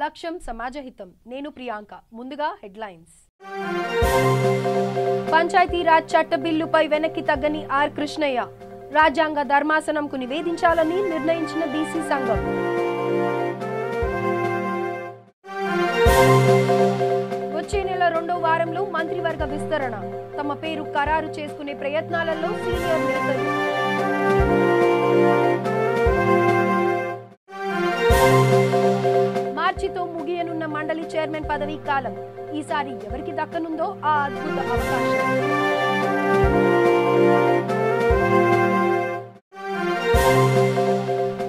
లక్ష్యం సమాజహితం. నేను ప్రియాంక. ముందుగా హెడ్లైన్స్. పంచాయతీరాజ్ చట్ట బిల్లుపై వెనక్కి తగ్గని ఆర్ కృష్ణయ్య. రాజ్యాంగ ధర్మాసనంకు నివేదించాలని నిర్ణయించిన బీసీ సంఘం. వచ్చే నెల 2వ వారంలో మంత్రివర్గ విస్తరణ. తమ పేరు ఖరారు చేసుకునే ప్రయత్నాలలో సీనియర్ నేతలు. మార్చితో ముగియనున్న మండలి చైర్మన్ పదవీ కాలం. ఈసారి ఎవరికి దక్కనుందో ఆ అద్భుత అవకాశం.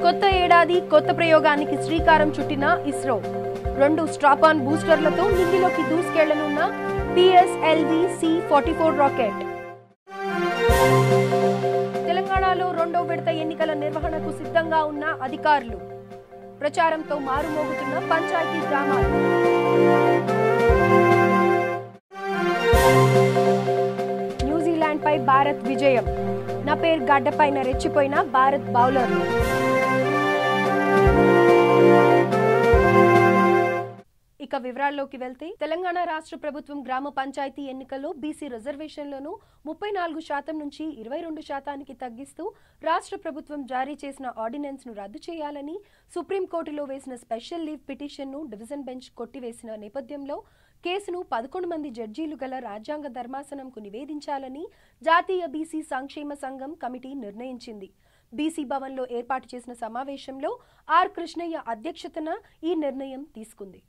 కొత్త ఏడాది కొత్త ప్రయోగానికి శ్రీకారం చుట్టిన ఇస్రో. 2 స్ట్రాపాన్ బూస్టర్లతో నింగిలోకి దూసుకెళ్లనున్న PSLV C-44 రాకెట్. తెలంగాణలో 2వ విడత ఎన్నికల నిర్వహణకు సిద్ధంగా ఉన్న అధికారులు. ప్రచారంతో మారుమోగుతున్న పంచాయతీ గ్రామాలు. న్యూజిలాండ్ పై భారత్ విజయం. నపేర్ గడ్డపైన రెచ్చిపోయిన భారత్ బౌలర్లు. ఇక వివరాల్లోకి వెళ్తే, తెలంగాణ రాష్ట్ర ప్రభుత్వం గ్రామ పంచాయతీ ఎన్నికల్లో బీసీ రిజర్వేషన్లను 34% నుంచి 22% తగ్గిస్తూ రాష్ట్ర ప్రభుత్వం జారీ చేసిన ఆర్డినెన్స్ ను రద్దు చేయాలని సుప్రీంకోర్టులో వేసిన స్పెషల్ లీవ్ పిటిషన్ను డివిజన్ బెంచ్ కొట్టివేసిన నేపథ్యంలో కేసును 11 మంది జడ్జీలు గల రాజ్యాంగ ధర్మాసనంకు నివేదించాలని జాతీయ బీసీ సంక్షేమ సంఘం కమిటీ నిర్ణయించింది. బీసీ భవన్లో ఏర్పాటు చేసిన సమావేశంలో ఆర్ కృష్ణయ్య అధ్యక్షతన ఈ నిర్ణయం తీసుకుంది.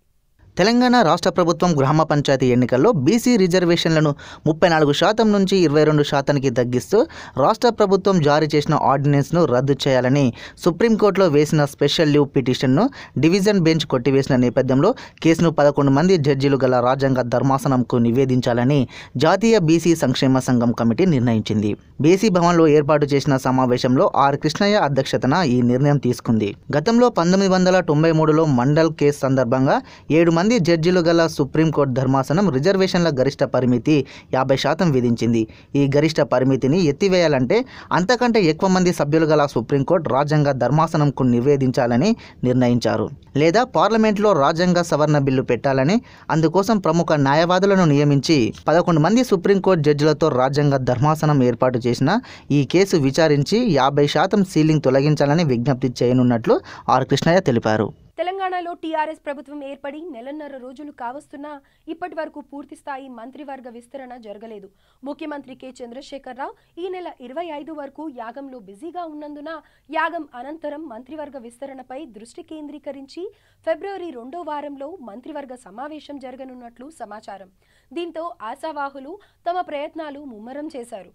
తెలంగాణ రాష్ట్ర ప్రభుత్వం గ్రామ పంచాయతీ ఎన్నికల్లో బీసీ రిజర్వేషన్లను 34% నుంచి 22%కి తగ్గిస్తూ రాష్ట్ర ప్రభుత్వం జారీ చేసిన ఆర్డినెన్స్ను రద్దు చేయాలని సుప్రీంకోర్టులో వేసిన స్పెషల్ లీవ్ పిటిషన్ను డివిజన్ బెంచ్ కొట్టివేసిన నేపథ్యంలో కేసును 11 మంది జడ్జీలు గల రాజ్యాంగ ధర్మాసనంకు నివేదించాలని జాతీయ బీసీ సంక్షేమ సంఘం కమిటీ నిర్ణయించింది. బీసీ భవన్లో ఏర్పాటు చేసిన సమావేశంలో ఆర్ కృష్ణయ్య అధ్యక్షతన ఈ నిర్ణయం తీసుకుంది. గతంలో 1993లో మండల్ కేసు సందర్భంగా 7 మంది జడ్జీలు గల సుప్రీంకోర్టు ధర్మాసనం రిజర్వేషన్ల గరిష్ట పరిమితి 50% విధించింది. ఈ గరిష్ట పరిమితిని ఎత్తివేయాలంటే అంతకంటే ఎక్కువ మంది సభ్యులు గల సుప్రీంకోర్టు రాజ్యాంగ ధర్మాసనంకు నివేదించాలని నిర్ణయించారు. లేదా పార్లమెంట్లో రాజ్యాంగ సవరణ బిల్లు పెట్టాలని, అందుకోసం ప్రముఖ న్యాయవాదులను నియమించి 11 మంది సుప్రీంకోర్టు జడ్జిలతో రాజ్యాంగ ధర్మాసనం ఏర్పాటు చేసిన ఈ కేసు విచారించి 50% సీలింగ్ తొలగించాలని విజ్ఞప్తి చేయనున్నట్లు ఆర్ కృష్ణయ్య తెలిపారు. తెలంగాణలో టీఆర్ఎస్ ప్రభుత్వం ఏర్పడి నెలన్నర రోజులు కావస్తున్నా ఇప్పటి వరకు పూర్తిస్థాయి మంత్రివర్గ విస్తరణ జరగలేదు. ముఖ్యమంత్రి కె చంద్రశేఖరరావు ఈ నెల 25 వరకు యాగంలో బిజీగా ఉన్నందున యాగం అనంతరం మంత్రివర్గ విస్తరణపై దృష్టి కేంద్రీకరించి ఫిబ్రవరి 2వ వారంలో మంత్రివర్గ సమావేశం జరగనున్నట్లు సమాచారం. దీంతో ఆశావాహులు తమ ప్రయత్నాలు ముమ్మరం చేశారు.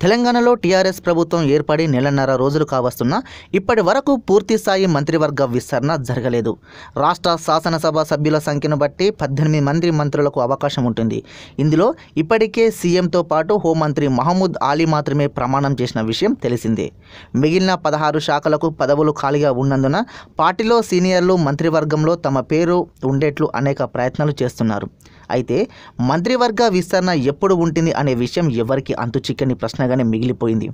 తెలంగాణలో టీఆర్ఎస్ ప్రభుత్వం ఏర్పడి నెలన్నర రోజులు కావస్తున్నా ఇప్పటి వరకు పూర్తిస్థాయి మంత్రివర్గ విస్తరణ జరగలేదు. రాష్ట్ర శాసనసభ సభ్యుల సంఖ్యను బట్టి 18 మంది మంత్రులకు అవకాశం ఉంటుంది. ఇందులో ఇప్పటికే సీఎంతో పాటు హోంమంత్రి మహమూద్ అలీ మాత్రమే ప్రమాణం చేసిన విషయం తెలిసిందే. మిగిలిన 16 శాఖలకు పదవులు ఖాళీగా ఉన్నందున పార్టీలో సీనియర్లు మంత్రివర్గంలో తమ పేరు ఉండేట్లు అనేక ప్రయత్నాలు చేస్తున్నారు. అయితే మంత్రివర్గ విస్తరణ ఎప్పుడు ఉంటుంది అనే విషయం ఎవరికి అంతుచిక్కని ప్రశ్నగానే మిగిలిపోయింది.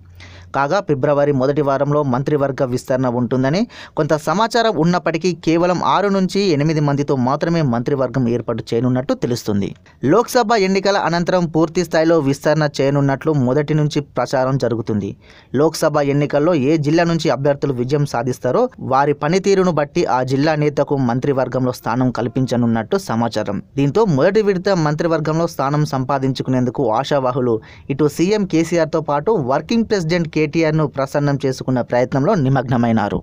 కాగా ఫిబ్రవరి 1వ వారంలో మంత్రివర్గ విస్తరణ ఉంటుందని కొంత సమాచారం ఉన్నప్పటికీ కేవలం 6 నుంచి 8 మందితో మాత్రమే మంత్రివర్గం ఏర్పాటు చేయనున్నట్టు తెలుస్తుంది. లోక్సభ ఎన్నికల అనంతరం పూర్తి స్థాయిలో విస్తరణ చేయనున్నట్లు మొదటి నుంచి ప్రచారం జరుగుతుంది. లోక్సభ ఎన్నికల్లో ఏ జిల్లా నుంచి అభ్యర్థులు విజయం సాధిస్తారో వారి పనితీరును బట్టి ఆ జిల్లా నేతకు మంత్రివర్గంలో స్థానం కల్పించనున్నట్టు సమాచారం. దీంతో మొదటి విడత మంత్రివర్గంలో స్థానం సంపాదించుకునేందుకు ఆశావాహులు ఇటు సీఎం కేసీఆర్తో పాటు వర్కింగ్ ప్రెసిడెంట్ కేటీఆర్ను ప్రసన్నం చేసుకున్న ప్రయత్నంలో నిమగ్నమైనారు.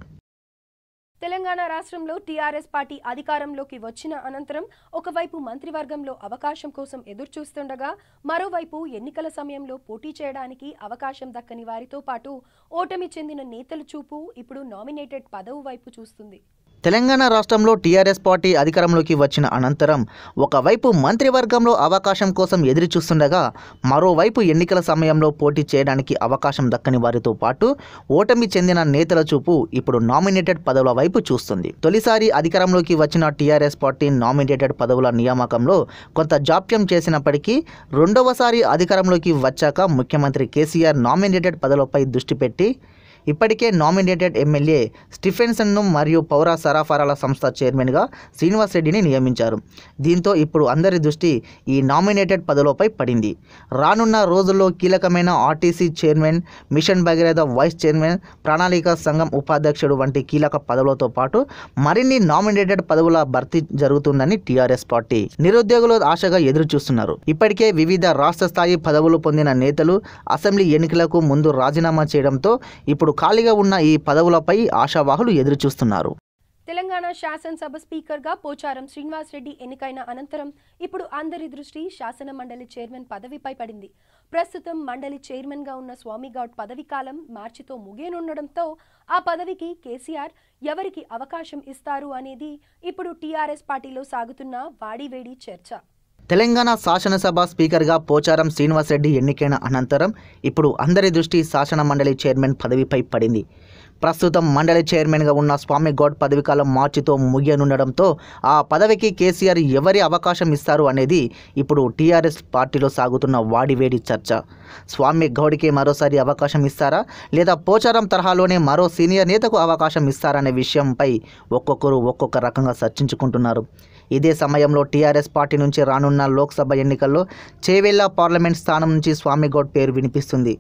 తెలంగాణ రాష్ట్రంలో టీఆర్ఎస్ పార్టీ అధికారంలోకి వచ్చిన అనంతరం ఒకవైపు మంత్రివర్గంలో అవకాశం కోసం ఎదురుచూస్తుండగా మరోవైపు ఎన్నికల సమయంలో పోటీ చేయడానికి అవకాశం దక్కని వారితో పాటు ఓటమి చెందిన నేతల చూపు ఇప్పుడు నామినేటెడ్ పదవి వైపు చూస్తుంది. తెలంగాణ రాష్ట్రంలో టీఆర్ఎస్ పార్టీ అధికారంలోకి వచ్చిన అనంతరం ఒకవైపు మంత్రివర్గంలో అవకాశం కోసం ఎదురుచూస్తుండగా మరోవైపు ఎన్నికల సమయంలో పోటీ చేయడానికి అవకాశం దక్కని వారితో పాటు ఓటమి చెందిన నేతల చూపు ఇప్పుడు నామినేటెడ్ పదవుల వైపు చూస్తుంది. తొలిసారి అధికారంలోకి వచ్చిన టీఆర్ఎస్ పార్టీ నామినేటెడ్ పదవుల నియామకంలో కొంత జాప్యం చేసినప్పటికీ రెండవసారి అధికారంలోకి వచ్చాక ముఖ్యమంత్రి కేసీఆర్ నామినేటెడ్ పదవులపై దృష్టి పెట్టి ఇప్పటికే నామినేటెడ్ ఎమ్మెల్యే స్టీఫెన్సన్ను మరియు పౌర సరఫరాల సంస్థ చైర్మన్గా శ్రీనివాస్ రెడ్డిని నియమించారు. దీంతో ఇప్పుడు అందరి దృష్టి ఈ నామినేటెడ్ పదవులపై పడింది. రానున్న రోజుల్లో కీలకమైన RTC chairman, mission Bhagiratha vice chairman, ప్రణాళిక సంఘం ఉపాధ్యక్షుడు వంటి కీలక పదవులతో పాటు మరిన్ని నామినేటెడ్ పదవుల భర్తీ జరుగుతుందని టీఆర్ఎస్ పార్టీ నిరుద్యోగులు ఆశగా ఎదురు చూస్తున్నారు. ఇప్పటికే వివిధ రాష్ట్ర స్థాయి పదవులు పొందిన నేతలు అసెంబ్లీ ఎన్నికలకు ముందు రాజీనామా చేయడంతో ఇప్పుడు ఖాళీగా ఉన్న ఈ పదవులపై ఆశావాహులు ఎదురు చూస్తున్నారు. తెలంగాణ శాసనసభ స్పీకర్గా పోచారం శ్రీనివాస్ రెడ్డి ఎన్నికైన అనంతరం ఇప్పుడు అందరి దృష్టి శాసన మండలి చైర్మన్ పదవిపై పడింది. ప్రస్తుతం మండలి చైర్మన్గా ఉన్న స్వామిగౌడ్ పదవి కాలం మార్చితో ముగియనుండడంతో ఆ పదవికి కేసీఆర్ ఎవరికి అవకాశం ఇస్తారు అనేది ఇప్పుడు టీఆర్ఎస్ పార్టీలో సాగుతున్న వాడివేడి చర్చ. తెలంగాణ శాసనసభ స్పీకర్గా పోచారం శ్రీనివాస్ రెడ్డి ఎన్నికైన అనంతరం ఇప్పుడు అందరి దృష్టి శాసన మండలి చైర్మన్ పదవిపై పడింది. ప్రస్తుతం మండలి చైర్మన్గా ఉన్న స్వామిగౌడ్ పదవీకాలం మార్చితో ముగియనుండడంతో ఆ పదవికి కేసీఆర్ ఎవరి అవకాశం ఇస్తారు అనేది ఇప్పుడు టీఆర్ఎస్ పార్టీలో సాగుతున్న వాడివేడి చర్చ. స్వామిగౌడ్కి మరోసారి అవకాశం ఇస్తారా లేదా పోచారం తరహాలోనే మరో సీనియర్ నేతకు అవకాశం ఇస్తారనే విషయంపై ఒక్కొక్కరు ఒక్కొక్క రకంగా చర్చించుకుంటున్నారు. ఇదే సమయంలో టీఆర్ఎస్ పార్టీ నుంచి రానున్న లోక్సభ ఎన్నికల్లో చేవెళ్ల పార్లమెంట్ స్థానం నుంచి స్వామిగౌడ్ పేరు వినిపిస్తుంది.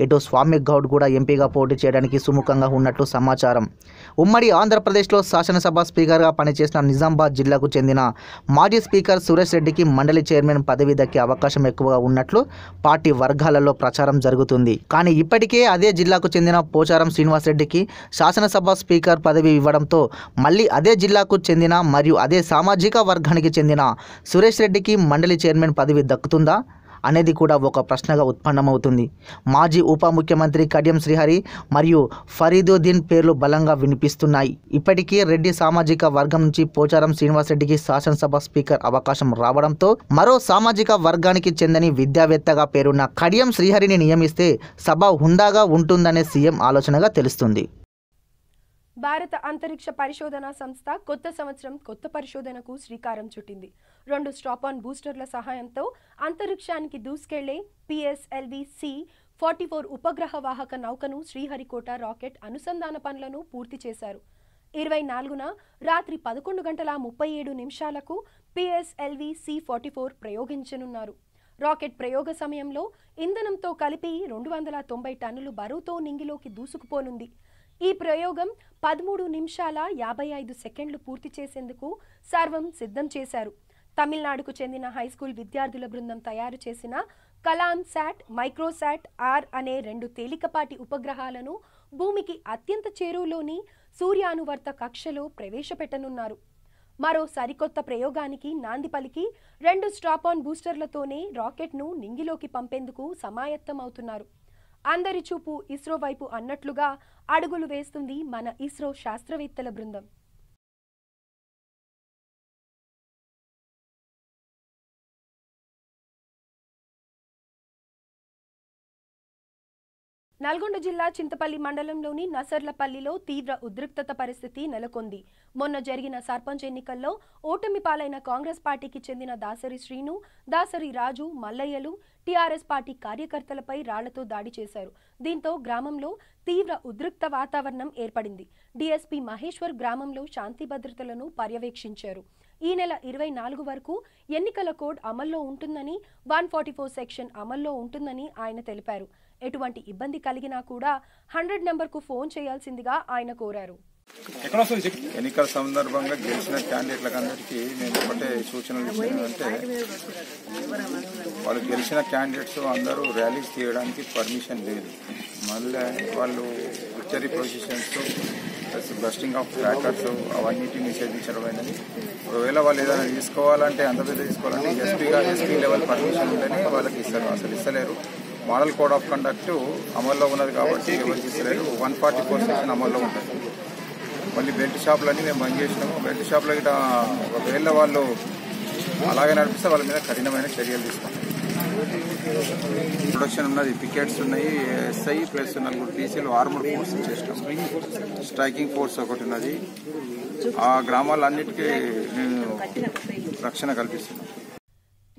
ఇటు స్వామిగౌడ్ కూడా ఎంపీగా పోటీ చేయడానికి సుముఖంగా ఉన్నట్లు సమాచారం. ఉమ్మడి ఆంధ్రప్రదేశ్లో శాసనసభ స్పీకర్గా పనిచేసిన నిజామాబాద్ జిల్లాకు చెందిన మాజీ స్పీకర్ సురేష్ రెడ్డికి మండలి చైర్మన్ పదవి దక్కే అవకాశం ఎక్కువగా ఉన్నట్లు పార్టీ వర్గాలలో ప్రచారం జరుగుతుంది. కానీ ఇప్పటికే అదే జిల్లాకు చెందిన పోచారం శ్రీనివాస్ రెడ్డికి శాసనసభ స్పీకర్ పదవి ఇవ్వడంతో మళ్ళీ అదే జిల్లాకు చెందిన మరియు అదే సామాజిక వర్గానికి చెందిన సురేష్ రెడ్డికి మండలి చైర్మన్ పదవి దక్కుతుందా అనేది కూడా ఒక ప్రశ్నగా ఉత్పన్నమవుతుంది. మాజీ ఉప ముఖ్యమంత్రి కడియం శ్రీహరి మరియు ఫరీదుద్దీన్ పేర్లు బలంగా వినిపిస్తున్నాయి. ఇప్పటికీ రెడ్డి సామాజిక వర్గం నుంచి పోచారం శ్రీనివాస్ రెడ్డికి శాసనసభ స్పీకర్ అవకాశం రావడంతో మరో సామాజిక వర్గానికి చెందని విద్యావేత్తగా పేరున్న కడియం శ్రీహరిని నియమిస్తే సభ హుందాగా ఉంటుందనే సీఎం ఆలోచనగా తెలుస్తుంది. భారత అంతరిక్ష పరిశోధనా సంస్థ కొత్త సంవత్సరం కొత్త పరిశోధనకు శ్రీకారం చుట్టింది. 2 స్ట్రాప్-ఆన్ బూస్టర్ల సహాయంతో అంతరిక్షానికి దూసుకెళ్లే PSLV-C-44 ఉపగ్రహ వాహక నౌకను శ్రీహరికోట రాకెట్ అనుసంధాన పనులను పూర్తి చేశారు. 24న రాత్రి 11:37 PSLV-C-44 ప్రయోగించనున్నారు. రాకెట్ ప్రయోగ సమయంలో ఇంధనంతో కలిపి 290 టన్నులు బరువుతో నింగిలోకి దూసుకుపోనుంది. ఈ ప్రయోగం 13:55 పూర్తి చేసేందుకు సర్వం సిద్ధం చేశారు. తమిళనాడుకు చెందిన హైస్కూల్ విద్యార్థుల బృందం తయారు చేసిన కలాం శాట్, మైక్రోశాట్ ఆర్ అనే 2 తేలికపాటి ఉపగ్రహాలను భూమికి అత్యంత చేరువలోని సూర్యానువర్త కక్షలో ప్రవేశపెట్టనున్నారు. మరో సరికొత్త ప్రయోగానికి నాంది పలికి 2 స్ట్రాప్-ఆన్ బూస్టర్లతోనే రాకెట్ను నింగిలోకి పంపేందుకు సమాయత్తమవుతున్నారు. అందరి చూపు ఇస్రో వైపు అన్నట్లుగా అడుగులు వేస్తుంది మన ఇస్రో శాస్త్రవేత్తల బృందం. నల్గొండ జిల్లా చింతపల్లి మండలంలోని నసర్లపల్లిలో తీవ్ర ఉద్రిక్తత పరిస్థితి నెలకొంది. మొన్న జరిగిన సర్పంచ్ ఎన్నికల్లో ఓటమి పాలైన కాంగ్రెస్ పార్టీకి చెందిన దాసరి శ్రీను, దాసరి రాజు, మల్లయ్యలు టీఆర్ఎస్ పార్టీ కార్యకర్తలపై రాళ్లతో దాడి చేశారు. దీంతో గ్రామంలో తీవ్ర ఉద్రిక్త వాతావరణం ఏర్పడింది. డీఎస్పీ మహేశ్వర్ గ్రామంలో శాంతి భద్రతలను పర్యవేక్షించారు. ఈ నెల 24 వరకు ఎన్నికల కోడ్ అమల్లో ఉంటుందని, 144 సెక్షన్ అమల్లో ఉంటుందని ఆయన తెలిపారు. ఎటువంటి ఇబ్బంది కలిగినా కూడా 100 నెంబర్కు ఫోన్ చేయాల్సిందిగా ఆయన కోరారు. ఎన్నికల సందర్భంగా గెలిచిన క్యాండిడేట్లందరికీ మేము ఒకటే సూచనలు ఇచ్చామంటే, వాళ్ళు గెలిచిన క్యాండిడేట్స్ అందరూ ర్యాలీస్ తీయడానికి పర్మిషన్ లేదు. మళ్ళీ వాళ్ళు victory positions, busting of trackers అవన్నిటిని నిషేధించడం అయినది. ఒకవేళ వాళ్ళు ఏదైనా తీసుకోవాలంటే అంత పెద్ద తీసుకోవాలంటే ఎస్పీ లెవెల్ పర్మిషన్ ఉంటేనే వాళ్ళకి ఇస్తారు. అసలు ఇస్తలేరు. మోడల్ కోడ్ ఆఫ్ కండక్ట్ అమల్లో ఉన్నది కాబట్టి ఎవరికి ఇస్తలేరు. 144 సెక్షన్ అమల్లో ఉంటుంది. మళ్ళీ బెల్ట్ షాపులన్నీ మేము బంద్ చేసినాము. బెల్ట్ షాపులో గిట్ట ఒకవేళ వాళ్ళు అలాగే నడిపిస్తే వాళ్ళ మీద కఠినమైన చర్యలు తీసుకుంటాం. ప్రొడక్షన్ ఉన్నది, పికెట్స్ ఉన్నాయి, ఎస్ఐ ప్లస్ 4 టీసీలు ఆర్మడ్ ఫోర్స్ చేసినాం. స్ట్రైకింగ్ ఫోర్స్ ఒకటి ఉన్నది. ఆ గ్రామాలన్నిటికీ నేను రక్షణ కల్పిస్తున్నాం.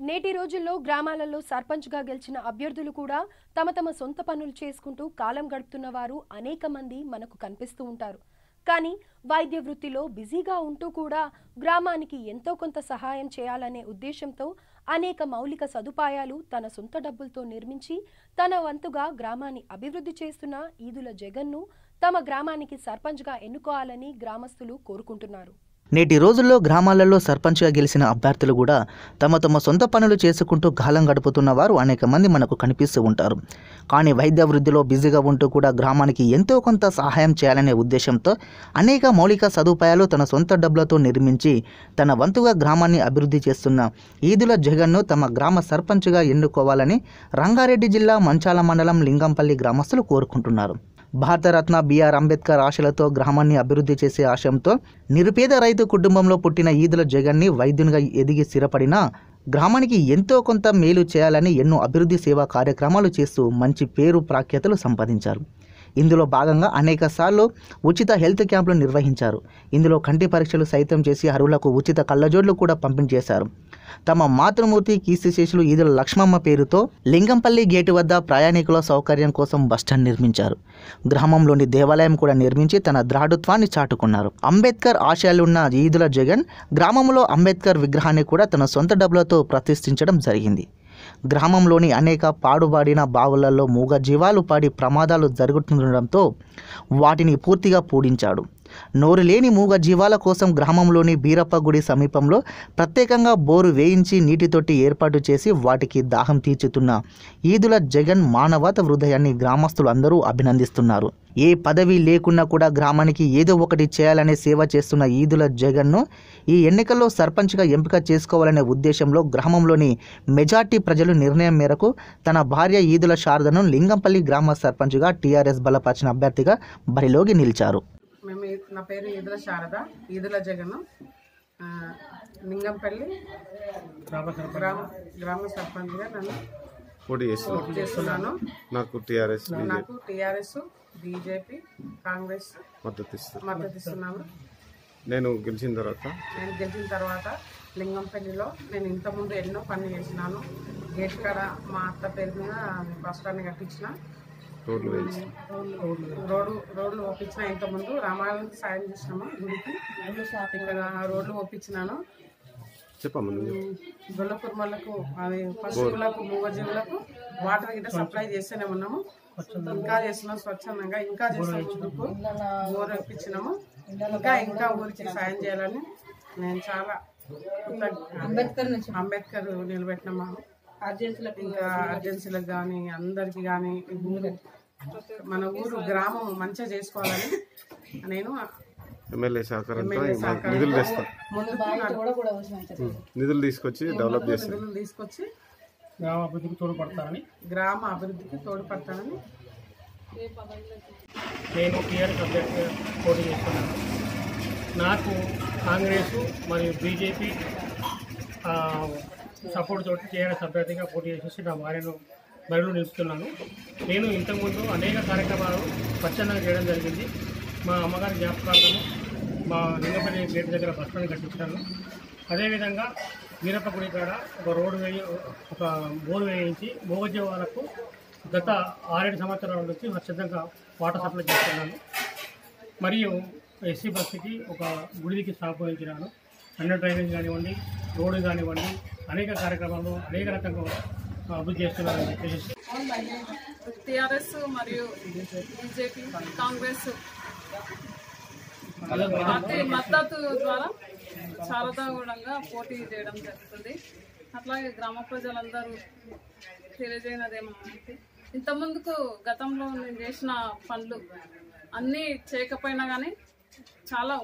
నేటి రోజుల్లో గ్రామాలలో సర్పంచ్గా గెలిచిన అభ్యర్థులు కూడా తమ సొంత పనులు చేసుకుంటూ కాలం గడుపుతున్న వారు అనేక మంది మనకు కనిపిస్తూ ఉంటారు. కానీ వైద్య వృత్తిలో బిజీగా ఉంటూ కూడా గ్రామానికి ఎంతో కొంత సహాయం చేయాలనే ఉద్దేశంతో అనేక మౌలిక సదుపాయాలు తన సొంత డబ్బులతో నిర్మించి తన వంతుగా గ్రామాన్ని అభివృద్ధి చేస్తున్న ఈదుల జగన్ను తమ గ్రామానికి సర్పంచ్గా ఎన్నుకోవాలని గ్రామస్తులు కోరుకుంటున్నారు. నేటి రోజుల్లో గ్రామాలలో సర్పంచ్గా గెలిచిన అభ్యర్థులు కూడా తమ సొంత పనులు చేసుకుంటూ కాలం గడుపుతున్న వారు అనేక మంది మనకు కనిపిస్తూ ఉంటారు. కానీ వైద్య వృద్ధిలో బిజీగా ఉంటూ కూడా గ్రామానికి ఎంతో కొంత సహాయం చేయాలనే ఉద్దేశంతో అనేక మౌలిక సదుపాయాలు తన సొంత డబ్బులతో నిర్మించి తన వంతుగా గ్రామాన్ని అభివృద్ధి చేస్తున్న ఈదుల జగన్ను తమ గ్రామ సర్పంచ్గా ఎన్నుకోవాలని రంగారెడ్డి జిల్లా మంచాల మండలం లింగంపల్లి గ్రామస్తులు కోరుకుంటున్నారు. భారతరత్న బిఆర్ అంబేద్కర్ ఆశలతో గ్రామాన్ని అభివృద్ధి చేసే ఆశయంతో నిరుపేద రైతు కుటుంబంలో పుట్టిన ఈదుల జగన్ని వైద్యునిగా ఎదిగి స్థిరపడిన గ్రామానికి ఎంతో కొంత మేలు చేయాలని ఎన్నో అభివృద్ధి సేవా కార్యక్రమాలు చేస్తూ మంచి పేరు ప్రాఖ్యాతలు సంపాదించారు. ఇందులో భాగంగా అనేక సార్లు ఉచిత హెల్త్ క్యాంపులు నిర్వహించారు. ఇందులో కంటి పరీక్షలు సైతం చేసి అర్హులకు ఉచిత కళ్ళజోడ్లు కూడా పంపిణీ చేశారు. తమ మాతృమూర్తి కీర్తిశేషులు ఈదుల లక్ష్మమ్మ పేరుతో లింగంపల్లి గేటు వద్ద ప్రయాణికుల సౌకర్యం కోసం బస్టాండ్ నిర్మించారు. గ్రామంలోని దేవాలయం కూడా నిర్మించి తన దృఢత్వాన్ని చాటుకున్నారు. అంబేద్కర్ ఆశయాలున్న ఈదుల జగన్ గ్రామంలో అంబేద్కర్ విగ్రహాన్ని కూడా తన సొంత డబ్బులతో ప్రతిష్ఠించడం జరిగింది. గ్రామంలోని అనేక పాడుబాడిన బావులలో మూగ జీవాలు పాడి ప్రమాదాలు జరుగుతుండడంతో వాటిని పూర్తిగా పూడించాడు. నోరు లేని మూగ జీవాల కోసం గ్రామంలోని బీరప్ప గుడి సమీపంలో ప్రత్యేకంగా బోరు వేయించి నీటి తొట్టి ఏర్పాటు చేసి వాటికి దాహం తీర్చుతున్న ఈదుల జగన్ మానవత హృదయాన్ని గ్రామస్తులు అందరూ అభినందిస్తున్నారు. ఏ పదవి లేకున్నా కూడా గ్రామానికి ఏదో ఒకటి చేయాలనే సేవ చేస్తున్న ఈదుల జగన్ను ఈ ఎన్నికల్లో సర్పంచ్గా ఎంపిక చేసుకోవాలనే ఉద్దేశంలో గ్రామంలోని మెజార్టీ ప్రజలు నిర్ణయం మేరకు తన భార్య ఈదుల శారదను లింగంపల్లి గ్రామ సర్పంచ్గా టీఆర్ఎస్ బలపరిచిన అభ్యర్థిగా బరిలోకి నిలిచారు. నా పేరు ఈదుల శారద, ఈదుల జగన్, లింగంపల్లి గ్రామ సర్పంచ్గా నన్ను పోటీ చేస్తున్నాను. నాకు టీఆర్ఎస్ బీజేపీ కాంగ్రెస్ మద్దతు ఇస్తున్నాను. నేను గెలిచిన తర్వాత లింగంపల్లిలో నేను ఇంతకుముందు ఎన్నో పనులు చేసినాను. గేట్ కాడ మా అత్త పేరు మీద బస్ స్టాండ్ కట్టించిన, రోడ్లు ఒప్పించిన. ఇంతకుముందు రామాలయానికి సాయం చేసినాము, గుడికి ఇక్కడ రోడ్లు ఒప్పించినాను. గొల్ల కుర్మలకు అది పశువులకు మూగజీవులకు వాటర్ గిట్ట సప్లై చేస్తూనే ఉన్నాము. ఇంకా చేస్తున్నాం స్వచ్ఛందంగా, ఇంకా చేస్తాం. ముందుకు బోర్ ఒప్పించినాము. ఇంకా ఊరికి సాయం చేయాలని నేను చాలా అంబేద్కర్ నిలబెట్టినాము. ఇంకా అర్జెన్సీలకు కానీ అందరికి కానీ మన ఊరు గ్రామం మంచిగా చేసుకోవాలని నేను ఎమ్మెల్యే సహకారంతో నిధులు తీసుకొచ్చి డెవలప్ చేస్తారు. నిధులు తీసుకొచ్చి గ్రామ అభివృద్ధికి తోడ్పడతానని నేను టీఆర్ఎస్ అభ్యర్థిగా పోటీ చేస్తున్నాను. నాకు కాంగ్రెస్ మరియు బీజేపీ సపోర్ట్ తోటి టీఆర్ఎస్ అభ్యర్థిగా పోటీ చేసేసి నా భార్యను బరిలో నిలుపుతున్నాను. నేను ఇంతకుముందు అనేక కార్యక్రమాలు స్వచ్ఛందంగా చేయడం జరిగింది. మా అమ్మగారి జ్ఞాపకాలను మా లింగపల్లి గేట్ దగ్గర బస్ స్టాండ్ కట్టించాను. అదేవిధంగా వీరప్ప గుడి కాడ ఒక బోర్ వేయించి మూగజీవాలకు గత 6-7 సంవత్సరాల నుంచి స్వచ్ఛందంగా వాటర్ సప్లై చేస్తున్నాను. మరియు ఎస్సీ బస్సుకి ఒక గుడికి స్థాపించినాను. అండర్ డ్రైనేజ్ కానివ్వండి, రోడ్డు కానివ్వండి, అనేక కార్యక్రమాలు అనేక రకంగా అభివృద్ధి చేస్తున్నారని చెప్పేసి టీఆర్ఎస్ మరియు బీజేపీ కాంగ్రెస్ పార్టీ మద్దతు ద్వారా శారదాగూడంగా పోటీ చేయడం జరుగుతుంది. అట్లాగే గ్రామ ప్రజలందరూ తెలియజేయనదేమంటే ఇంతకుముందుకు గతంలో నేను చేసిన పనులు అన్నీ చేయకపోయినా కానీ చాలా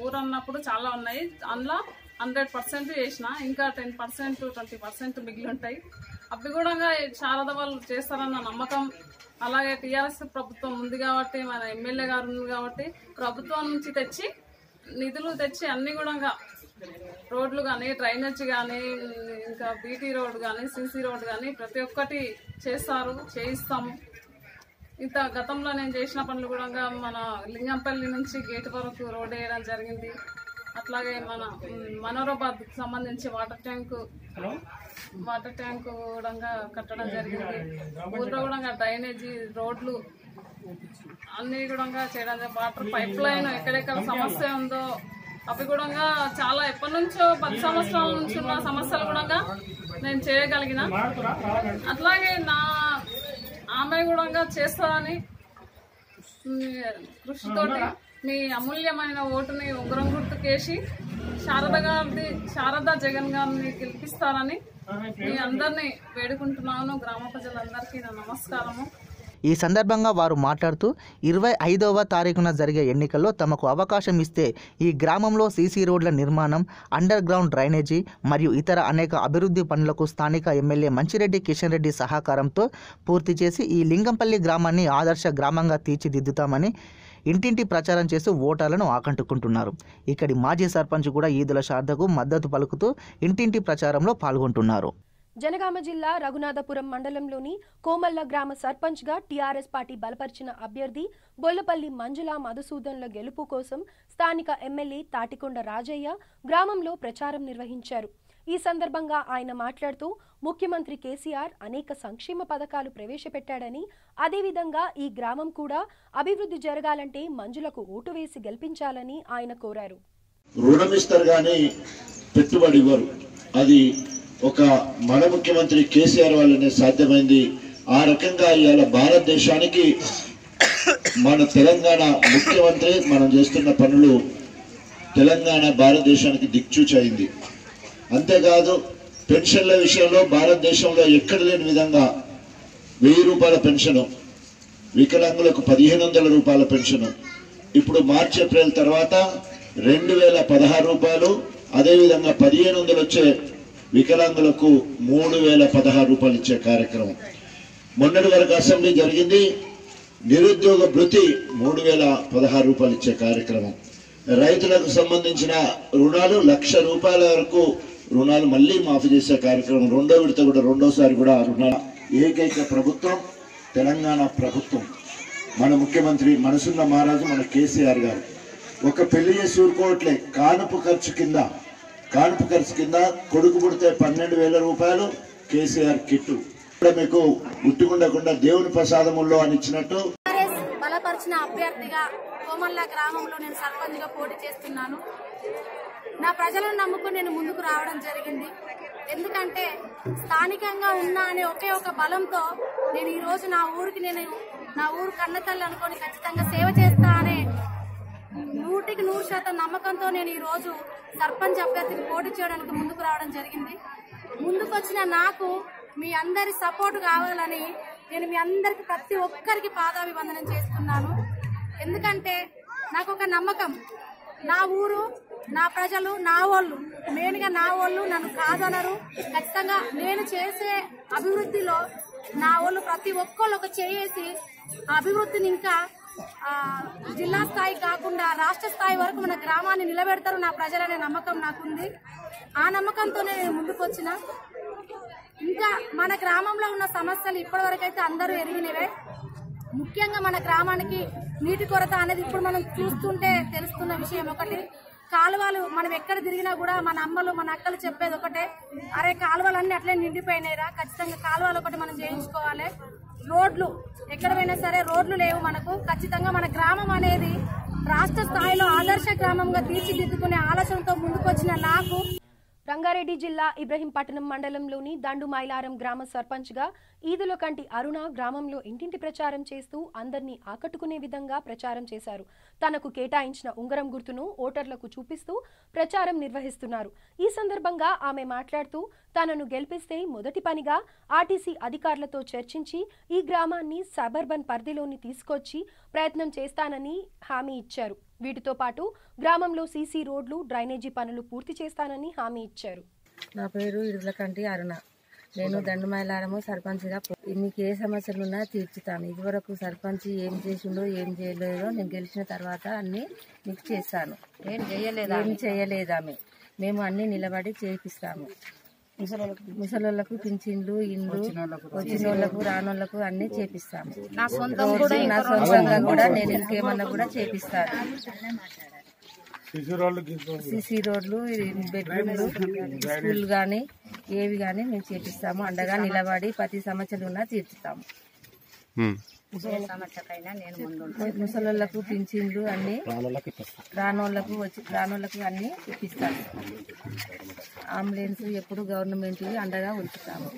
ఊరన్నప్పుడు చాలా ఉన్నాయి. అందులో 100% చేసిన, ఇంకా 10% 20% మిగిలి ఉంటాయి. అవి కూడా శారద వాళ్ళు చేస్తారన్న నమ్మకం. అలాగే టీఆర్ఎస్ ప్రభుత్వం ఉంది కాబట్టి, మన ఎమ్మెల్యే గారు ఉంది కాబట్టి ప్రభుత్వం నుంచి నిధులు తెచ్చి అన్ని కూడా రోడ్లు కానీ, డ్రైనేజ్ కానీ, ఇంకా బీటీ రోడ్ కానీ, సిసి రోడ్ కానీ ప్రతి ఒక్కటి చేయిస్తాము. ఇంత గతంలో నేను చేసిన పనులు కూడా మన లింగంపల్లి నుంచి గేట్ వరకు రోడ్ వేయడం జరిగింది. అట్లాగే మన మనోరాబాద్ సంబంధించి వాటర్ ట్యాంకు కూడా కట్టడం జరిగింది. ఊళ్ళో కూడా డ్రైనేజీ రోడ్లు అన్ని కూడా చేయడం, వాటర్ పైప్ లైన్ ఎక్కడెక్కడ సమస్య ఉందో అవి కూడా చాలా ఎప్పటి నుంచో 10 సంవత్సరాల నుంచి ఉన్న సమస్యలు కూడా నేను చేయగలిగిన. అట్లాగే ఆమె కూడా చేస్తారని కృషితోటి మీ అమూల్యమైన ఓటుని ఉంగరం గుర్తుకేసి శారదా జగన్ గారిని గెలిపిస్తారని మీ అందరినీ వేడుకుంటున్నాను. గ్రామ ప్రజలందరికీ నా నమస్కారము. ఈ సందర్భంగా వారు మాట్లాడుతూ 25వ తారీఖున జరిగే ఎన్నికల్లో తమకు అవకాశం ఇస్తే ఈ గ్రామంలో సీసీ రోడ్ల నిర్మాణం, అండర్ గ్రౌండ్ డ్రైనేజీ మరియు ఇతర అనేక అభివృద్ధి పనులకు స్థానిక ఎమ్మెల్యే మంచిరెడ్డి కిషన్ రెడ్డి సహకారంతో పూర్తి చేసి ఈ లింగంపల్లి గ్రామాన్ని ఆదర్శ గ్రామంగా తీర్చిదిద్దుతామని ఇంటింటి ప్రచారం చేస్తూ ఓటర్లను ఆకట్టుకుంటున్నారు. ఇక్కడి మాజీ సర్పంచ్ కూడా ఈదుల శారదకు మద్దతు పలుకుతూ ఇంటింటి ప్రచారంలో పాల్గొంటున్నారు. జనగామ జిల్లా రఘునాథపురం మండలంలోని కోమల్ల గ్రామ సర్పంచ్గా టీఆర్ఎస్ పార్టీ బలపరిచిన అభ్యర్థి బొల్లపల్లి మంజుల మధుసూదన్ల గెలుపు కోసం స్థానిక ఎమ్మెల్యే తాటికొండ రాజయ్య గ్రామంలో ప్రచారం నిర్వహించారు. ఈ సందర్భంగా ఆయన మాట్లాడుతూ ముఖ్యమంత్రి కేసీఆర్ అనేక సంక్షేమ పథకాలు ప్రవేశపెట్టాడని, అదేవిధంగా ఈ గ్రామం కూడా అభివృద్ధి జరగాలంటే మంజులకు ఓటు వేసి గెలిపించాలని ఆయన కోరారు. రుణమిస్తారు కానీ పెట్టుబడి ఇవ్వరు. అది ఒక మన ముఖ్యమంత్రి కేసీఆర్ వల్లనే సాధ్యమైంది. ఆ రకంగా ఇవాళ భారతదేశానికి మన తెలంగాణ ముఖ్యమంత్రి మనం చేస్తున్న పనులు తెలంగాణ భారతదేశానికి దిక్చూచి అయింది. అంతేకాదు పెన్షన్ల విషయంలో భారతదేశంలో ఎక్కడ లేని విధంగా 1000 రూపాయల పెన్షను, వికలాంగులకు 1500 రూపాయల పెన్షను, ఇప్పుడు మార్చి ఏప్రిల్ తర్వాత 2016 రూపాయలు, అదేవిధంగా 1500 వచ్చే వికలాంగులకు 3016 రూపాయలు ఇచ్చే కార్యక్రమం. మొన్నటి వరకు అసెంబ్లీ జరిగింది. నిరుద్యోగ భృతి 3016 రూపాయలు ఇచ్చే కార్యక్రమం. రైతులకు సంబంధించిన రుణాలు 1,00,000 రూపాయల వరకు రుణాలు మళ్ళీ మాఫీ చేసే కార్యక్రమం. రెండో విడత కూడా రెండోసారి కూడా రుణాల ఏకైక ప్రభుత్వం తెలంగాణ ప్రభుత్వం. మన ముఖ్యమంత్రి మనసున్న మహారాజు మన కేసీఆర్ గారు ఒక పెళ్లి చేసి ఊరుకోవట్లే. కానుపు ఖర్చు కింద కొడుకు పుడితే 12,000 రూపాయలు కేసీఆర్ కిట్టు. మీకు ఉట్టుకుండకుండా దేవుని ప్రసాదముల్లో అని ఇచ్చినట్టు బలపరిచిన అభ్యర్థిగా కోమల్ల గ్రామంలో నేను సర్పంచ్గా పోటీ చేస్తున్నాను. నా ప్రజలను నమ్ముకుని నేను ముందుకు రావడం జరిగింది. ఎందుకంటే స్థానికంగా ఉన్నా అనే ఒకే ఒక బలంతో నేను ఈ రోజు నా ఊరు కన్నతల్లి అనుకొని ఖచ్చితంగా సేవ చేస్తా అనే 100% నమ్మకంతో నేను ఈ రోజు సర్పంచ్ అభ్యర్థిని పోటీ చేయడానికి ముందుకు రావడం జరిగింది. ముందుకు వచ్చిన నాకు మీ అందరి సపోర్ట్ కావాలని నేను మీ అందరికి ప్రతి ఒక్కరికి పాదాభివందనం చేస్తున్నాను. ఎందుకంటే నాకు ఒక నమ్మకం, నా ఊరు, నా ప్రజలు, నా వాళ్ళు, మెయిన్గా నా వాళ్ళు నన్ను కాదనరు. ఖచ్చితంగా నేను చేసే అభివృద్ధిలో నా వాళ్ళు ప్రతి ఒక్కళ్ళు ఒక చేసి అభివృద్ధిని ఇంకా జిల్లా స్థాయి కాకుండా రాష్ట్ర స్థాయి వరకు మన గ్రామాన్ని నిలబెడతారు నా ప్రజలనే నమ్మకం నాకుంది. ఆ నమ్మకంతోనే నేను ముందుకు వచ్చిన. ఇంకా మన గ్రామంలో ఉన్న సమస్యలు ఇప్పటివరకు అయితే అందరూ ఎరిగినవే. ముఖ్యంగా మన గ్రామానికి నీటి కొరత అనేది ఇప్పుడు మనం చూస్తుంటే తెలుస్తున్న విషయం ఒకటి. కాలువలు మనం ఎక్కడ తిరిగినా కూడా మన అమ్మలు మన అక్కలు చెప్పేది ఒకటే, అరే కాలువలన్నీ అట్లే నిండిపోయినాయిరా, ఖచ్చితంగా కాలువలు ఒకటి మనం చేయించుకోవాలి. రోడ్లు ఎక్కడ పోయినా సరే రోడ్లు లేవు మనకు. ఖచ్చితంగా మన గ్రామం అనేది రాష్ట్ర స్థాయిలో ఆదర్శ గ్రామంగా తీర్చిదిద్దుకునే ఆలోచనతో ముందుకొచ్చిన నాకు రంగారెడ్డి జిల్లా ఇబ్రహీంపట్నం మండలంలోని దండుమైలారం గ్రామ సర్పంచ్గా ఈదులకంటి అరుణ గ్రామంలో ఇంటింటి ప్రచారం చేస్తూ అందరినీ ఆకట్టుకునే విధంగా ప్రచారం చేశారు. తనకు కేటాయించిన ఉంగరం గుర్తును ఓటర్లకు చూపిస్తూ ప్రచారం నిర్వహిస్తున్నారు. ఈ సందర్భంగా ఆమె మాట్లాడుతూ తనను గెలిపిస్తే మొదటి పనిగా ఆర్టీసీ అధికారులతో చర్చించి ఈ గ్రామాన్ని సబర్బన్ పరిధిలోని తీసుకొచ్చి ప్రయత్నం చేస్తానని హామీ ఇచ్చారు. వీటితో పాటు గ్రామంలో సీసీ రోడ్లు, డ్రైనేజీ పనులు పూర్తి చేస్తానని హామీ ఇచ్చారు. నా పేరు ఇడులకంటి అరుణ. నేను దండుమైలారము సర్పంచ్గా నీకు ఏ సమస్యలున్నా తీర్చుతాను. ఇదివరకు సర్పంచ్ ఏం చేసిండో ఏం చేయలేదో నేను గెలిచిన తర్వాత అన్ని నీకు చేస్తాను. ఏం చేయలేదామె మేము అన్ని నిలబడి చేపిస్తాము. ముసలోళ్లకు పింఛన్లు, ఇండ్లు, వచ్చినోళ్లకు రానోళ్లకు అన్ని చేపిస్తాము. నా సొంతంగా కూడా నేను ఇంకేమన్నా కూడా చేపిస్తాను. సిసి రోడ్లు, బెడ్రూమ్లు, స్కూల్ కానీ ఏవి కానీ మేము చేపిస్తాము. అండగా నిలబడి ప్రతి సమస్యలు ఉన్నా తీర్చుతాము. ముసలోళ్ళకు పింఛన్లు అన్ని రానోళ్ళకు అన్ని ఇప్పిస్తాము. అంబులెన్స్ ఎప్పుడు గవర్నమెంట్ అండగా ఉంచుతాము.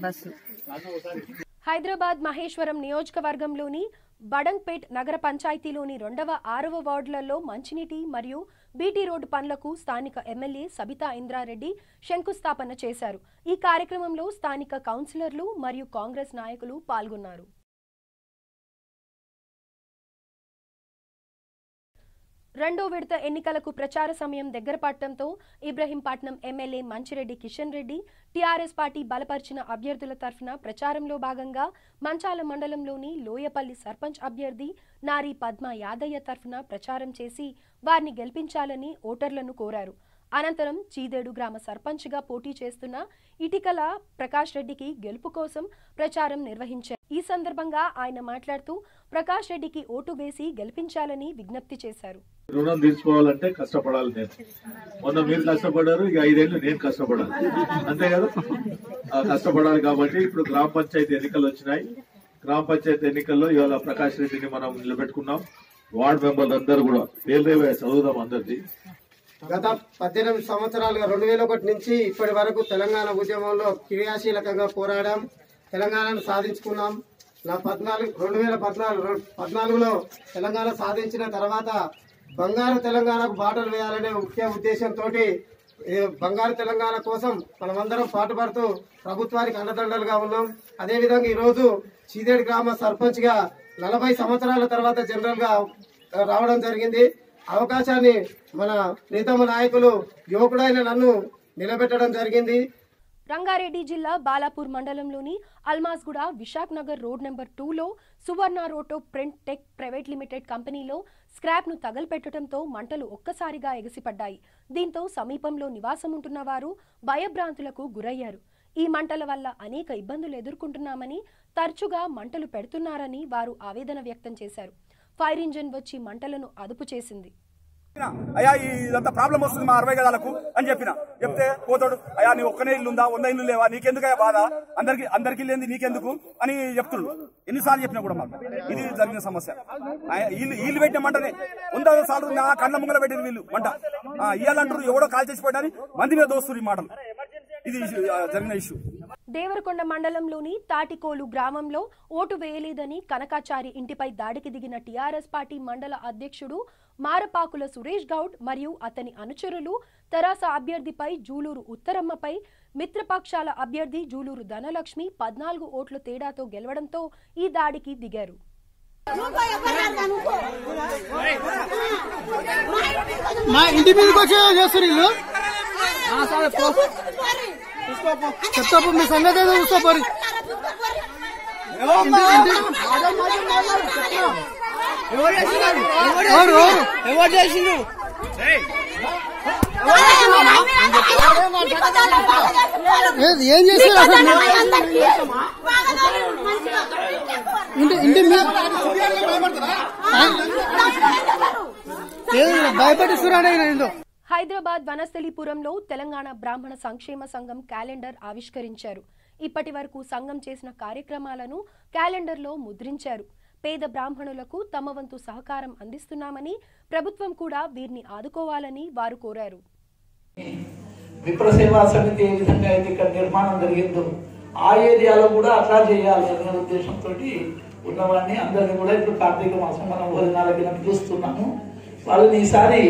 బస్సు హైదరాబాద్ మహేశ్వరం నియోజకవర్గంలోని బడంగ్పేట్ నగర పంచాయతీలోని 2వ, 6వ వార్డులలో మంచినీటి మరియు బీటీ రోడ్డు పనులకు స్థానిక ఎమ్మెల్యే సబితా ఇంద్రారెడ్డి శంకుస్థాపన చేశారు. ఈ కార్యక్రమంలో స్థానిక కౌన్సిలర్లు మరియు కాంగ్రెస్ నాయకులు పాల్గొన్నారు. రెండో విడత ఎన్నికలకు ప్రచార సమయం దగ్గర పడటంతో Ibrahimpatnam MLA Manchireddy Kishan Reddy TRS party బలపరిచిన అభ్యర్థుల తరఫున ప్రచారంలో భాగంగా మంచాల మండలంలోని లోయపల్లి సర్పంచ్ అభ్యర్థి నారీ పద్మ యాదయ్య తరఫున ప్రచారం చేసి వారిని గెలిపించాలని ఓటర్లను కోరారు. అనంతరం చీదేడు గ్రామ సర్పంచ్గా పోటీ చేస్తున్న ఇటికల ప్రకాష్ రెడ్డికి గెలుపు కోసం ప్రచారం నిర్వహించారు. ఈ సందర్భంగా ఆయన మాట్లాడుతూ ప్రకాష్ రెడ్డికి ఓటు వేసి గెలిపించాలని విజ్ఞప్తి చేశారు. రుణం తీర్చుకోవాలంటే కష్టపడాలి. నేను మొన్న మీరు కష్టపడ్డారు, ఇక 5 ఏళ్ళు నేను కష్టపడాలి, అంతే కదా. కష్టపడాలి కాబట్టి ఇప్పుడు గ్రామ పంచాయతీ ఎన్నికలు వచ్చినాయి. గ్రామ పంచాయతీ ఎన్నికల్లో ఇవాళ ప్రకాష్ రెడ్డిని మనం నిలబెట్టుకున్నాం. వార్డు మెంబర్లు అందరూ కూడా పేర్లేవే చదువుదాం అందరిది. గత 18 సంవత్సరాలుగా 2001 నుంచి ఇప్పటి వరకు తెలంగాణ ఉద్యమంలో క్రియాశీలకంగా పోరాడాం. తెలంగాణను సాధించుకున్నాం. 2014లో తెలంగాణ సాధించిన తర్వాత బంగారు తెలంగాణకు బాటలు వేయాలనే ముఖ్య ఉద్దేశంతో బంగారు తెలంగాణ కోసం మనమందరం పాటుపడుతూ ప్రభుత్వానికి అండదండలుగా ఉన్నాం. అదేవిధంగా ఈరోజు చీదేడు గ్రామ సర్పంచ్ గా 40 సంవత్సరాల తర్వాత జనరల్ గా రావడం జరిగింది. అవకాశాన్ని మన ప్రీతమ నాయకులు యువకుడైన నన్ను నిలబెట్టడం జరిగింది. రంగారెడ్డి జిల్లా బాలాపూర్ మండలంలోని అల్మాస్గూడ విశాఖ్ నగర్ రోడ్ నెంబర్ 2లో Suvarna roto print tech private limited కంపెనీలో స్క్రాప్ ను తగలపెట్టడంతో మంటలు ఒక్కసారిగా ఎగసిపడ్డాయి. దీంతో సమీపంలో నివాసం ఉంటున్న వారు భయభ్రాంతులకు గురయ్యారు. ఈ మంటల వల్ల అనేక ఇబ్బందులు ఎదుర్కొంటున్నామని, తరచుగా మంటలు పెడుతున్నారని వారు ఆవేదన వ్యక్తం చేశారు. ఫైర్ ఇంజిన్ వచ్చి మంటలను అదుపు చేసింది. అయ్యా ఇదంతా ప్రాబ్లం వస్తుంది మా 60 గదాలకు అని చెప్తే పోతాడు. అయ్యా నీ ఒక్కనే ఇల్లు ఉందా, 100 ఇల్లు లేవా, నీకెందుకయ్యా బాధ, అందరికి లేని నీకెందుకు అని చెప్తుడు. ఎన్నిసార్లు చెప్పినా కూడా మాకు ఇది జరిగిన సమస్య. వీళ్ళు పెట్టిన మంటనే 100 సార్లు నా కళ్ళ ముంగల పెట్టింది వీళ్ళు మంట. ఇయ్యాలంటారు ఎవడో కాల్ చేసిపోయాడని మంది మీద దోస్తురు ఈ మాటలు. ఇది జరిగిన ఇష్యూ. దేవరకొండ మండలంలోని తాటికోలు గ్రామంలో ఓటు వేయలేదని కనకాచారి ఇంటిపై దాడికి దిగిన టీఆర్ఎస్ పార్టీ మండల అధ్యక్షుడు మారపాకుల సురేష్ గౌడ్ మరియు అతని అనుచరులు తెరాస అభ్యర్థిపై జూలూరు ఉత్తరమ్మపై మిత్రపక్షాల అభ్యర్థి జూలూరు ధనలక్ష్మి 14 ఓట్ల తేడాతో గెలవడంతో ఈ దాడికి దిగారు. మా ఇంటి మీదకి వచ్చే చేస్తారు వీళ్ళు. చెప్తాపు మీ సంగతి ఏదో చూసుకోపోరి. ఎవరు చేసిండు? ఏం చేశారు అసలు? ఇంటి మీద భయపడిస్తున్నాడు. హైదరాబాద్ వనస్థలిపురంలో తెలంగాణ బ్రాహ్మణ సంక్షేమ సంఘం క్యాలెండర్ ఆవిష్కరించారు. ఇప్పటి వరకు సంఘం చేసిన కార్యక్రమాలను క్యాలెండర్లో ముద్రించారు. పేద బ్రాహ్మణులకు తమ వంతు సహకారం అందిస్తున్నామని, ప్రభుత్వం కూడా వీరిని ఆదుకోవాలని వారు కోరారు. విప్ర సేవా సమితి ఏ విధంగా అయితే ఇక్కడ నిర్మాణం జరిగిందో ఆ ఏరియాలో కూడా అట్లా చేయాలి అనే ఉద్దేశంతో ఉన్నవాడిని అందరినీ కూడా ఇప్పుడు కార్తీక మాసం మనం భోజనాలకి పిలుస్తున్నాము. వాళ్ళని ఈసారి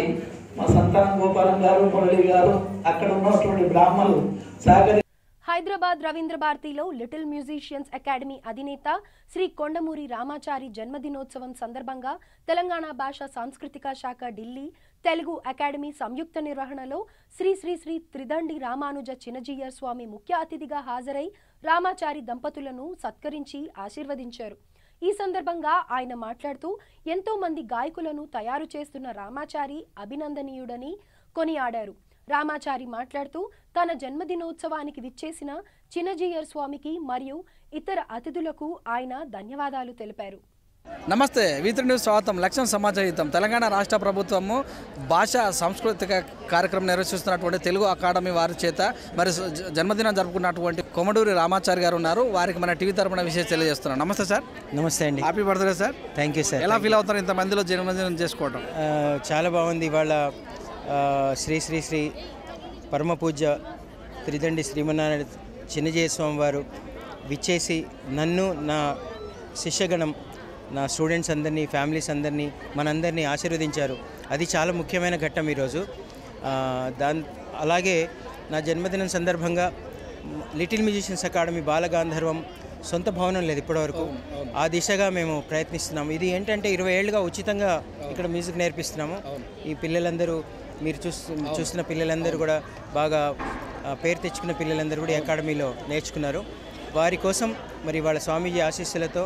మా సంతానం గోపాలం గారు, మురళి గారు, అక్కడ ఉన్నటువంటి బ్రాహ్మణులు సహకరి. హైదరాబాద్ రవీంద్ర భారతిలో లిటిల్ మ్యూజిషియన్స్ అకాడమీ అధినేత శ్రీ కొండమూరి రామాచారి జన్మదినోత్సవం సందర్భంగా తెలంగాణ భాషా సాంస్కృతిక శాఖ ఢిల్లీ తెలుగు అకాడమీ సంయుక్త నిర్వహణలో శ్రీ శ్రీ శ్రీ త్రిదండి రామానుజ చినజీయర్ స్వామి ముఖ్య అతిథిగా హాజరై రామాచారి దంపతులను సత్కరించి ఆశీర్వదించారు. ఈ సందర్భంగా ఆయన మాట్లాడుతూ ఎంతో మంది గాయకులను తయారు చేస్తున్న రామాచారి అభినందనీయుడని కొనియాడారు. రామాచారి మాట్లాడుతూ తన జన్మదినోత్సవానికి విచ్చేసిన చినజీయర్ స్వామికి మరియు ఇతర అతిథులకు ఆయన ధన్యవాదాలు తెలిపారు. నమస్తే V3 న్యూస్ స్వాగతం. లక్ష్యం సమాజహితం. తెలంగాణ రాష్ట్ర ప్రభుత్వము భాషా సాంస్కృతిక కార్యక్రమం నిర్వహిస్తున్నటువంటి తెలుగు అకాడమీ వారి చేత మరి జన్మదినం జరుపుకున్నటువంటి కొమడూరి రామాచారి గారు ఉన్నారు. వారికి మన టీవీ తరపున విషయం తెలియజేస్తున్నాం. నమస్తే సార్. నమస్తే అండి. Happy birthday sir. Thank you sir. ఎలా ఫీల్ అవుతారు ఇంతమందిలో జన్మదినం చేసుకోవడం? చాలా బాగుంది. ఇవాళ శ్రీ శ్రీ శ్రీ పరమ పూజ్య త్రిదండి శ్రీమన్నారాయణ చిన్నజయ స్వామి వారు విచ్చేసి నన్ను, నా శిష్యగణం, నా స్టూడెంట్స్ అందరినీ, ఫ్యామిలీస్ అందరినీ, మనందరినీ ఆశీర్వదించారు. అది చాలా ముఖ్యమైన ఘట్టం ఈరోజు. అలాగే నా జన్మదినం సందర్భంగా లిటిల్ మ్యూజిషియన్స్ అకాడమీ బాలగాంధర్వం సొంత భవనం లేదు ఇప్పటివరకు. ఆ దిశగా మేము ప్రయత్నిస్తున్నాము. ఇది ఏంటంటే 20 ఏళ్ళుగా ఉచితంగా ఇక్కడ మ్యూజిక్ నేర్పిస్తున్నాము. ఈ పిల్లలందరూ, మీరు చూస్తున్న పిల్లలందరూ కూడా బాగా పేరు తెచ్చుకున్న పిల్లలందరూ కూడా ఈ అకాడమీలో నేర్చుకున్నారు. వారి కోసం మరి వాళ్ళ స్వామీజీ ఆశీస్సులతో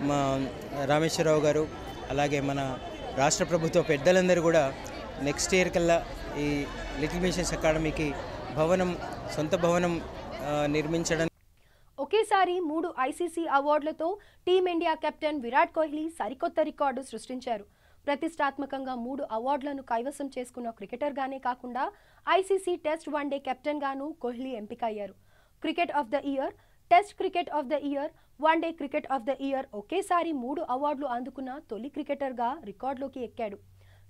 మా రామేశ్వరరావు గారు, అలాగే మన రాష్ట్ర ప్రభుత్వ పెద్దలందరూ కూడా నెక్స్ట్ ఇయర్ కల్లా ఈ లిటిల్ మిషన్స్ అకాడమీకి సొంత భవనం నిర్మించడం. ఒకేసారి 3 ICC అవార్డులతో టీమిండియా కెప్టెన్ విరాట్ కోహ్లీ సరికొత్త రికార్డు సృష్టించారు. ప్రతిష్టాత్మకంగా 3 అవార్డులను కైవసం చేసుకున్న క్రికెటర్గానే కాకుండా ICC టెస్ట్ వన్డే కెప్టెన్ గాను కోహ్లీ ఎంపికయ్యారు. Cricket of the year, test cricket of the year, one day cricket of the year ఒకేసారి 3 అవార్డులు అందుకున్న తొలి క్రికెటర్గా రికార్డులోకి ఎక్కాడు.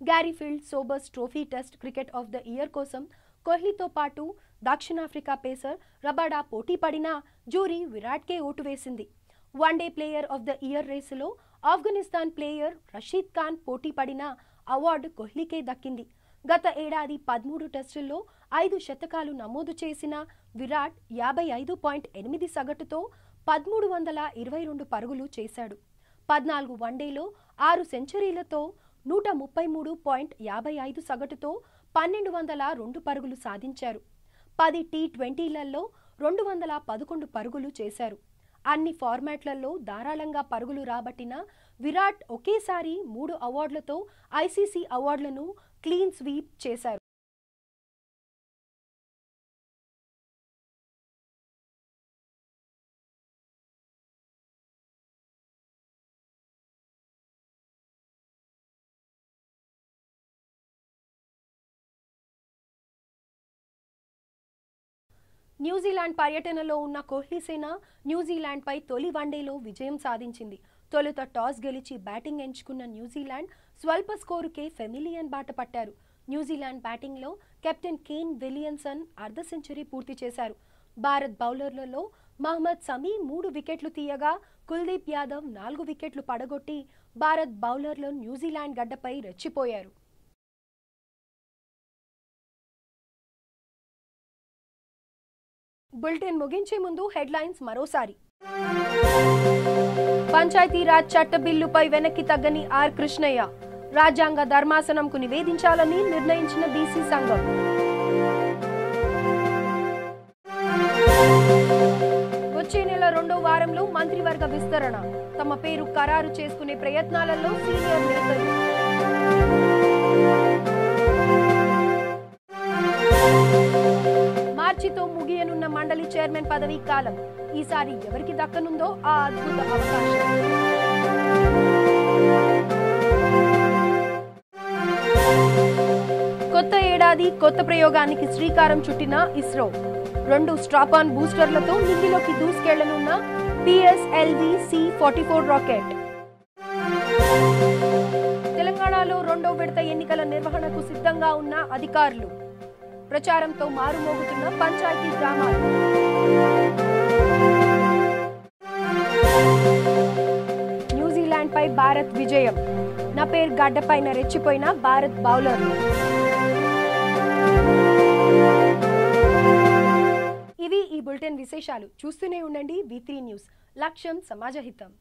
Garfield Sobers trophy test cricket of the year కోసం కోహ్లీతో పాటు దక్షిణాఫ్రికా పేసర్ రబాడా పోటీ పడినా జ్యూరీ విరాట్కే ఓటు వేసింది. One day player of the year రేసులో ఆఫ్ఘనిస్తాన్ ప్లేయర్ రషీద్ ఖాన్ పోటీ పడినా అవార్డు కోహ్లీకే దక్కింది. గత ఏడాది 13 టెస్టుల్లో 5 శతకాలు నమోదు చేసిన విరాట్ 55.8 సగటుతో 1322 పరుగులు చేశాడు. 14 వన్డేలో 6 సెంచరీలతో 133.55 సగటుతో 1202 పరుగులు సాధించారు. 10 T20లలో 211 పరుగులు చేశారు. అన్ని ఫార్మాట్లలో ధారాళంగా పరుగులు రాబట్టిన విరాట్ ఒకేసారి 3 అవార్డులతో ICC అవార్డులను క్లీన్ స్వీప్ చేశారు. న్యూజిలాండ్ పర్యటనలో ఉన్న కోహ్లీ సేన న్యూజిలాండ్పై తొలి వన్డేలో విజయం సాధించింది. తొలుత టాస్ గెలిచి బ్యాటింగ్ ఎంచుకున్న న్యూజిలాండ్ స్వల్ప స్కోరుకే ఫెమిలియన్ బాట పట్టారు. న్యూజిలాండ్ బ్యాటింగ్లో కెప్టెన్ కేన్ విలియమ్సన్ అర్ధ సెంచరీ పూర్తి చేశారు. భారత్ బౌలర్లలో మహమ్మద్ సమీ 3 వికెట్లు తీయగా కుల్దీప్ యాదవ్ 4 వికెట్లు పడగొట్టి భారత్ బౌలర్లు న్యూజిలాండ్ గడ్డపై రెచ్చిపోయారు. బులెటిన్ ముగించే ముందు హెడ్లైన్స్ మరోసారి. పంచాయతీరాజ్ చట్ట బిల్లుపై వెనక్కి తగ్గని ఆర్ కృష్ణయ్య. రాజ్యాంగ ధర్మాసనంకు నివేదించాలని నిర్ణయించిన బీసీ సంఘం. వచ్చే నెల 2వ వారంలో మంత్రివర్గ విస్తరణ. తమ పేరు ఖరారు చేసుకునే ప్రయత్నాలలో సీనియర్ నేతలు. మార్చితో ముగియనున్న మండలి చైర్మన్ పదవీ కాలం. ఈసారి ఎవరికి దక్కనుందో ఆ అద్భుత అవకాశం. కొత్త ఏడాది కొత్త ప్రయోగానికి శ్రీకారం చుట్టిన ఇస్రో. 2 స్ట్రాపాన్ బూస్టర్లతో నింగిలోకి దూసుకెళ్లనున్న PSLV C-44 రాకెట్. తెలంగాణలో 2వ విడత ఎన్నికల నిర్వహణకు సిద్ధంగా ఉన్న అధికారులు. ప్రచారంతో మారుమోగుతున్న పంచాయతీ గ్రామాలు. న్యూజిలాండ్ పై భారత్ విజయం. నా పేరు గడ్డపైన రెచ్చిపోయిన భారత్ బౌలర్లు. ఇవి ఈ బులెటిన్ విశేషాలు. చూస్తూనే ఉండండి V3 న్యూస్. లక్ష్యం సమాజహితం.